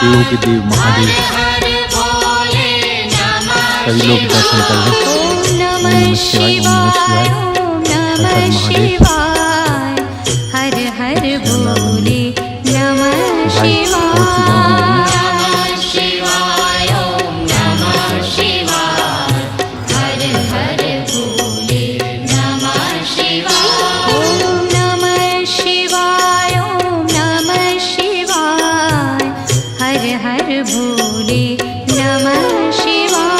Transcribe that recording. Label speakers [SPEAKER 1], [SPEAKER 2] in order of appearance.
[SPEAKER 1] योगदेव महादेव सभी लोग दर्शन कर लें। ओम नमः शिवाय, ओम नमः शिवाय, हर हर भोले नमः शिवाय। हर हर भोले नमः शिवाय।